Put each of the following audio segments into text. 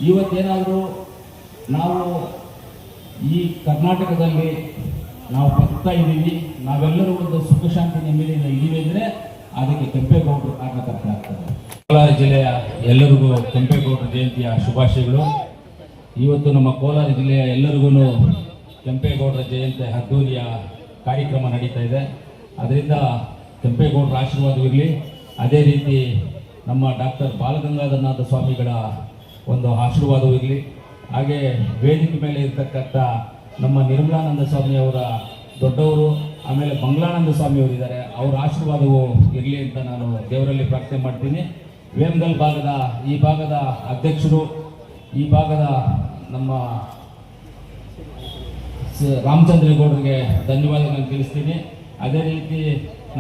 ಇವತ್ತೇನಾದರೂ ನಾವು ಈ ಕರ್ನಾಟಕದಲ್ಲಿ ನಾವು ಬದುಕ್ತಾ ಇದ್ದೀವಿ, ನಾವೆಲ್ಲರೂ ಒಂದು ಸುಖ ಶಾಂತಿ ನೆಮ್ಮದಿಯಿಂದ ಇದ್ದೀವಿ ಅಂದರೆ ಅದಕ್ಕೆ ಕೆಂಪೇಗೌಡರು ಕಾರಣಕರ್ತರಾಗ್ತದೆ. ಕೋಲಾರ ಜಿಲ್ಲೆಯ ಎಲ್ಲರಿಗೂ ಕೆಂಪೇಗೌಡರ ಜಯಂತಿಯ ಶುಭಾಶಯಗಳು. ಇವತ್ತು ನಮ್ಮ ಕೋಲಾರ ಜಿಲ್ಲೆಯ ಎಲ್ಲರಿಗೂ ಕೆಂಪೇಗೌಡರ ಜಯಂತಿ ಅದ್ದೂರಿಯ ಕಾರ್ಯಕ್ರಮ ನಡೀತಾ ಇದೆ. ಅದರಿಂದ ಕೆಂಪೇಗೌಡರ ಆಶೀರ್ವಾದವಿರಲಿ. ಅದೇ ರೀತಿ ನಮ್ಮ ಡಾಕ್ಟರ್ ಬಾಲಗಂಗಾಧರನಾಥ ಸ್ವಾಮಿಗಳ ಒಂದು ಆಶೀರ್ವಾದವೂ ಇರಲಿ. ಹಾಗೆ ವೇದಿಕೆ ಮೇಲೆ ಇರ್ತಕ್ಕಂಥ ನಮ್ಮ ನಿರ್ಮಲಾನಂದ ಸ್ವಾಮಿಯವರ ದೊಡ್ಡವರು, ಆಮೇಲೆ ಮಂಗಳಾನಂದ ಸ್ವಾಮಿಯವರಿದ್ದಾರೆ, ಅವರ ಆಶೀರ್ವಾದವು ಇರಲಿ ಅಂತ ನಾನು ದೇವರಲ್ಲಿ ಪ್ರಾರ್ಥನೆ ಮಾಡ್ತೀನಿ. ವೇಮಗಲ್ ಭಾಗದ ಈ ಭಾಗದ ಅಧ್ಯಕ್ಷರು, ಈ ಭಾಗದ ನಮ್ಮ ರಾಮಚಂದ್ರೇಗೌಡರಿಗೆ ಧನ್ಯವಾದಗಳನ್ನು ತಿಳಿಸ್ತೀನಿ. ಅದೇ ರೀತಿ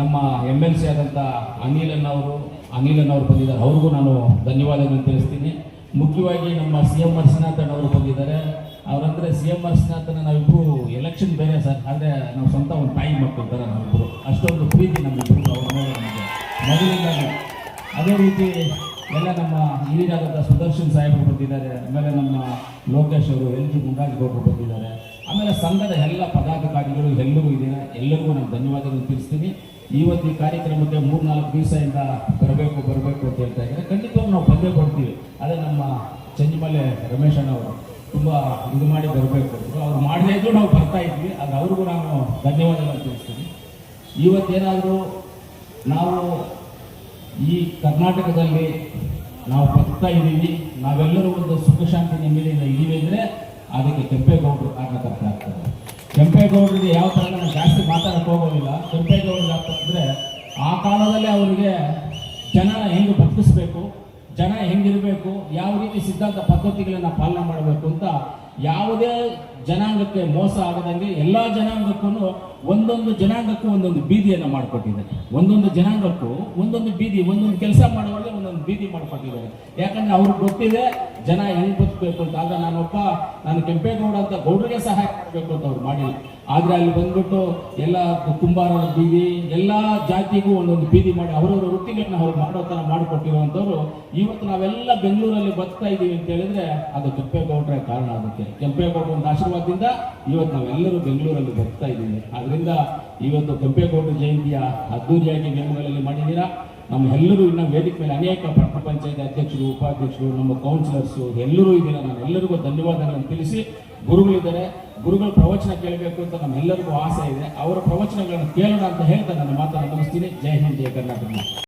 ನಮ್ಮ MLC ಆದಂಥ ಅನಿಲನ್ನವರು ಬಂದಿದ್ದಾರೆ, ಅವ್ರಿಗೂ ನಾನು ಧನ್ಯವಾದಗಳನ್ನು ತಿಳಿಸ್ತೀನಿ. ಮುಖ್ಯವಾಗಿ ನಮ್ಮ CM ಅರ್ಶನಾಥನ್ ಅವರು ಬಂದಿದ್ದಾರೆ. ಅವರಂದರೆ CM ಅರ್ಶನಾಥನ ನಾವಿಬ್ಬರು ಎಲೆಕ್ಷನ್ ಬೇರೆ ಸರ್, ಆದರೆ ನಾವು ಸ್ವಂತ ಒಂದು ತಾಯಿ ಮಕ್ಕಳು ಥರ ನಾವಿಬ್ಬರು, ಅಷ್ಟೊಂದು ಪ್ರೀತಿ ನಮ್ಮಿಬ್ಬರು ಅವ್ರ ಮೇಲೆ ನಮಗೆ ಮೊದಲಿಂದಾಗಿ. ಅದೇ ರೀತಿ ಎಲ್ಲ ನಮ್ಮ ಹಿರಿಯರಾದಂಥ ಸುದರ್ಶನ್ ಸಾಹೇಬರು ಬಂದಿದ್ದಾರೆ. ಆಮೇಲೆ ನಮ್ಮ ಲೋಕೇಶ್ ಅವರು, LG ಗುಂಡಾಜಗೌಡರು ಬಂದಿದ್ದಾರೆ. ಆಮೇಲೆ ಸಂಘದ ಎಲ್ಲ ಪದಾಧಿಕಾರಿಗಳು ಎಲ್ಲರೂ ಇದ್ದಾರೆ, ಎಲ್ಲರಿಗೂ ನಾನು ಧನ್ಯವಾದಗಳು ತಿಳಿಸ್ತೀನಿ. ಇವತ್ತು ಈ ಕಾರ್ಯಕ್ರಮಕ್ಕೆ 3-4 ದಿವಸದಿಂದ ಬರಬೇಕು ಅಂತ ಹೇಳ್ತಾ ಇದ್ದಾರೆ. ಖಂಡಿತವಾಗಿ ನಾವು ಬಂದೇ ಬರ್ತೀವಿ. ಅದೇ ನಮ್ಮ ಚಂಜಿಮಲೆ ರಮೇಶ್ ಅಣ್ಣವರು ತುಂಬ ಇದು ಮಾಡಿ ಬರಬೇಕು, ಅವ್ರು ಮಾಡದೇ ಇದ್ದು ನಾವು ಬರ್ತಾ ಇದ್ವಿ. ಅದು ಅವ್ರಿಗೂ ನಾನು ಧನ್ಯವಾದಗಳನ್ನು ತಿಳಿಸ್ತೀನಿ. ಇವತ್ತೇನಾದರೂ ನಾವು ಈ ಕರ್ನಾಟಕದಲ್ಲಿ ನಾವು ಬದುಕ್ತಾ ಇದ್ದೀವಿ, ನಾವೆಲ್ಲರೂ ಒಂದು ಸುಖ ಶಾಂತಿ ನೆಮ್ಮದಿಯಿಂದ ಇದ್ದೀವಿ ಅಂದರೆ ಅದಕ್ಕೆ ಕೆಂಪೇಗೌಡರು ಕಾರಣಕರ್ತರಾಗ್ತದೆ. ಕೆಂಪೇಗೌಡರಿಗೆ ಯಾವ ಥರ ನಾನು ಜಾಸ್ತಿ ಮಾತಾಡಕ್ಕೆ ಹೋಗೋದಿಲ್ಲ. ಕೆಂಪೇಗೌಡರು ಯಾಕಂದರೆ ಆ ಕಾಲದಲ್ಲೇ ಅವರಿಗೆ ಜನನ ಹೆಂಗೆ ಬದುಕಿಸ್ಬೇಕು, ಜನ ಹೆಂಗಿರಬೇಕು, ಯಾವ ರೀತಿ ಸಿದ್ಧಾಂತ ಪದ್ಧತಿಗಳನ್ನು ಪಾಲನೆ ಮಾಡಬೇಕು ಅಂತ ಯಾವುದೇ ಜನಾಂಗಕ್ಕೆ ಮೋಸ ಆಗದಂಗೆ ಎಲ್ಲ ಜನಾಂಗಕ್ಕೂ ಒಂದೊಂದು ಜನಾಂಗಕ್ಕೂ ಒಂದೊಂದು ಬೀದಿಯನ್ನು ಮಾಡಿಕೊಟ್ಟಿದ್ದಾರೆ. ಒಂದೊಂದು ಜನಾಂಗಕ್ಕೂ ಒಂದೊಂದು ಬೀದಿ, ಒಂದೊಂದು ಕೆಲಸ ಮಾಡುವಾಗ ಒಂದೊಂದು ಬೀದಿ ಮಾಡಿಕೊಟ್ಟಿದ್ದಾರೆ. ಯಾಕಂದರೆ ಅವ್ರಿಗೆ ಗೊತ್ತಿದೆ ಜನ ಹೆಂಗೆ ಬದುಕಬೇಕು ಅಂತ. ಆಗ ನಾನು ಕೆಂಪೇಗೌಡ ಅಂತ ಗೌಡರಿಗೆ ಸಹಾಯ ಮಾಡಬೇಕು ಅಂತ ಅವ್ರು ಮಾಡಿಲ್ಲ. ಆದರೆ ಅಲ್ಲಿ ಬಂದ್ಬಿಟ್ಟು ಎಲ್ಲ ಕುಂಬಾರರ ಬೀದಿ, ಎಲ್ಲ ಜಾತಿಗೂ ಒಂದೊಂದು ಬೀದಿ ಮಾಡಿ ಅವರವರ ವೃತ್ತಿಗಳನ್ನ ಅವ್ರು ಮಾಡೋ ಥರ ಮಾಡಿಕೊಟ್ಟಿರುವಂಥವ್ರು. ಇವತ್ತು ನಾವೆಲ್ಲ ಬೆಂಗಳೂರಲ್ಲಿ ಬದುಕ್ತಾ ಇದ್ದೀವಿ ಅಂತ ಹೇಳಿದ್ರೆ ಅದು ಕೆಂಪೇಗೌಡರೇ ಕಾರಣ. ಅದಕ್ಕೆ ಕೆಂಪೇಗೌಡರ ಒಂದು ಆಶೀರ್ವಾದದಿಂದ ಇವತ್ತು ನಾವೆಲ್ಲರೂ ಬೆಂಗಳೂರಲ್ಲಿ ಬದುಕ್ತಾ ಇದ್ದೀವಿ. ಆದ್ದರಿಂದ ಇವತ್ತು ಕೆಂಪೇಗೌಡರ ಜಯಂತಿಯ ಅದ್ದೂರಿಯಾಗಿ ವೇಮಗಲಲ್ಲಿ ಮಾಡಿದ್ದೀರಾ. ನಮ್ಮೆಲ್ಲರೂ ಇನ್ನು ವೇದಿಕೆ ಮೇಲೆ ಅನೇಕ ಪಟ್ಟಣ ಪಂಚಾಯತ್ ಅಧ್ಯಕ್ಷರು, ಉಪಾಧ್ಯಕ್ಷರು, ನಮ್ಮ ಕೌನ್ಸಿಲರ್ಸು ಎಲ್ಲರೂ ಇದ್ದೀರಾ. ನಾನು ಎಲ್ಲರಿಗೂ ಧನ್ಯವಾದಗಳನ್ನು ತಿಳಿಸಿ, ಗುರುಗಳಿದ್ದಾರೆ, ಗುರುಗಳ ಪ್ರವಚನ ಕೇಳಬೇಕು ಅಂತ ನಮ್ಮೆಲ್ಲರಿಗೂ ಆಸೆ ಇದೆ. ಅವರ ಪ್ರವಚನಗಳನ್ನು ಕೇಳೋಣ ಅಂತ ಹೇಳ್ತಾ ನನ್ನ ಮಾತನ್ನು ಮುಗಿಸ್ತೀನಿ. ಜೈ ಹಿಂದ್, ಜೈ ಕರ್ನಾಟಕ.